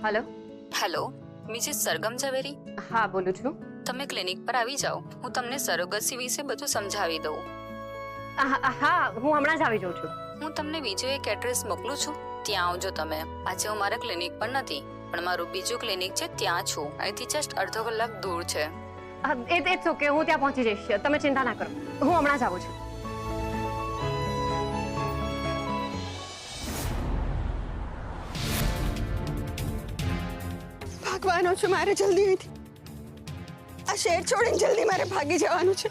Hello hello, Mrs Sargam ઝવેરી. हाँ बोलूँ છું. તમે ક્લિનિક પર આવી જાઓ. હું તમને સરોગસી વિશે બધું સમજાવી દઉં. હા હું હમણાં જ આવી જાઉં છું. હું તમને બીજો એક એડ્રેસ મોકલું છું, ત્યાં આવજો તમે. આજે હું મારા ક્લિનિક પર નથી, પણ મારું બીજું ક્લિનિક છે ત્યાં છું. અહીંથી જસ્ટ અડધો કલાક દૂર છે. ઇટ્સ ઓકે, હું ત્યાં પહોંચી જઈશ. તમે ચિંતા ના કરો, હું હમણાં જ આવું છું. ભાગવાનું છે મારે જલ્દી અહીંથી. આ શહેર છોડીને જલ્દી મારે ભાગી જવાનું છે.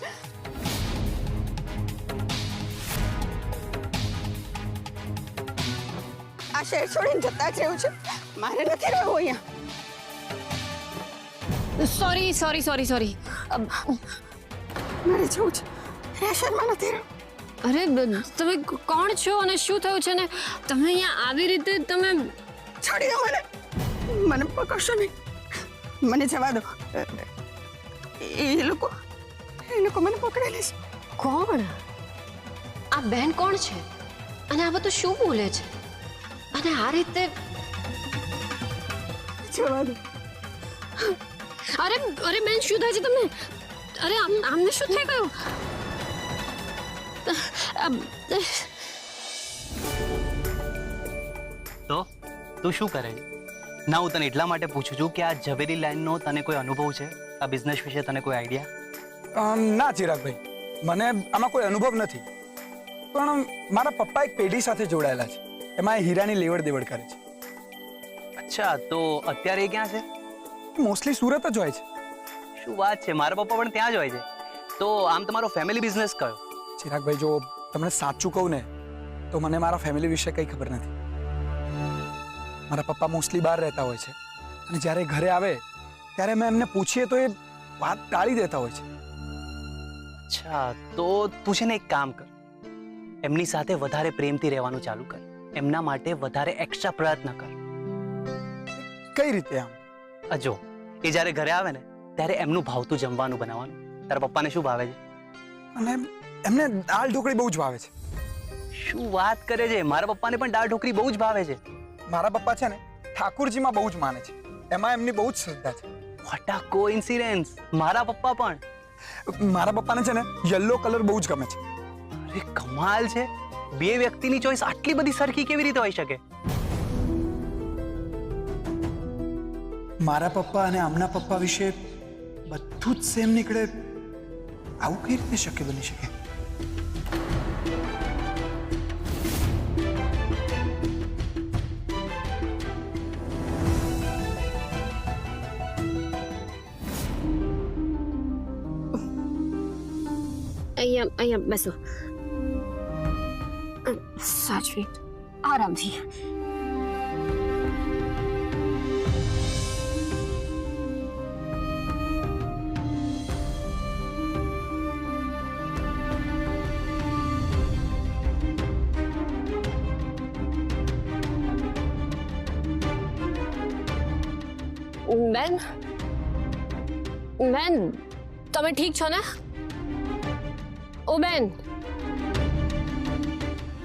આ શહેર છોડીને જતા જ રહેવું છે. મારે નથી રહેવું અહીંયા. Sorry sorry sorry sorry. મારે જવું છે. રેશનમાં નથી રહેવું. અરે તમે કોણ છો અને શું થયું છે ને તમે અહીંયા આવી રીતે તમે છોડી દો મને. મને પકડશો નહીં. મને જવા દો. એ લોકો મને પકડી લેશે. કોણ? આ બેન કોણ છે અને આ બધું શું બોલે છે અને આ રીતે? જવા દો. અરે અરે બેન શું થાય છે તમને? અરે આમને શું થઈ ગયું? તો તું શું કરે? ના, હું તને એટલા માટે પૂછું છું કે આ ઝવેરી લાઈનનો તને કોઈ અનુભવ છે? આ બિઝનેસ વિશે તને કોઈ આઈડિયા? ના ચિરાગભાઈ, મને આમાં કોઈ અનુભવ નથી. પણ મારા પપ્પા એક પેઢી સાથે જોડાયેલા છે. એમાં એ હીરાની લેવડ દેવડ કરે છે. અચ્છા, તો અત્યારે એ ક્યાં છે? મોસ્ટલી સુરત જ હોય છે. શું વાત છે, મારા પપ્પા પણ ત્યાં જ હોય છે. તો આમ તમારો ફેમિલી બિઝનેસ કયો? ચિરાગભાઈ, જો તમને સાચું કહું ને તો મને મારા ફેમિલી વિશે કંઈ ખબર નથી. મારા પપ્પા મોસ્ટલી બહાર રહેતા હોય છે અને જ્યારે ઘરે આવે ત્યારે મેં એમને પૂછીએ તો એ વાત ટાળી દેતા હોય છે. અચ્છા, તો તું છે ને એક કામ કર, એમની સાથે વધારે પ્રેમથી રહેવાનું ચાલુ કર. એમના માટે વધારે એક્સ્ટ્રા પ્રયત્ન કર. કઈ રીતે આમ? જો એ જ્યારે ઘરે આવે ને ત્યારે એમનું ભાવતું જમવાનું બનાવવાનું. તારા પપ્પાને શું ભાવે છે? અને એમને દાળ ઢોકળી બહુ જ ભાવે છે. શું વાત કરે છે? મારા પપ્પાને પણ દાળ ઢોકળી બહુ જ ભાવે છે. મારા પપ્પા છે ને ઠાકુરજીમાં બહુ જ માને છે. એમાં એમની બહુ જ શ્રદ્ધા છે. What a coincidence! મારા પપ્પા પણ. મારા પપ્પાને છે ને યલો કલર બહુ જ ગમે છે. અરે કમાલ છે! બે વ્યક્તિની ચોઈસ આટલી બધી સરખી કેવી રીતે હોઈ શકે? મારા પપ્પા અને આમના પપ્પા વિશે બધું જ સેમ નીકળે. આવું કઈ રીતે શક્ય બની શકે? અહીંયા બેસો. સાચવી આરામથી. બેન બેન તમે ઠીક છો ને? ઓ બેન,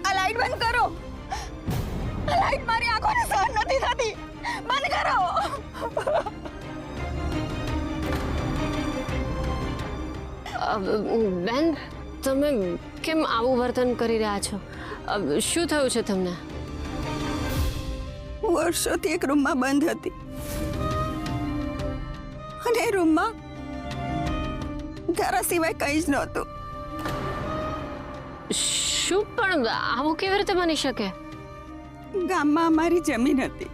આ લાઈટ બંધ કરો. આ લાઈટ મારી આંખોને સહન નથી થતી. બંધ કરો. બેન તમે કેમ આવું વર્તન કરી રહ્યા છો? શું થયું છે તમને? વર્ષોથી એક રૂમમાં બંધ હતી અને એ રૂમમાં તારા સિવાય કંઈ જ નહોતું. શું? પણ આવું કેવી રીતે બની શકે? ગામમાં અમારી જમીન હતી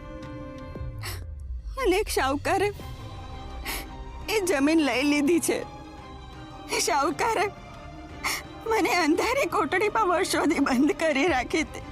અને એક શાહુકારે એ જમીન લઈ લીધી છે. એ શાહુકારે મને અંધારી કોટડીમાં વર્ષોથી બંધ કરી રાખી હતી.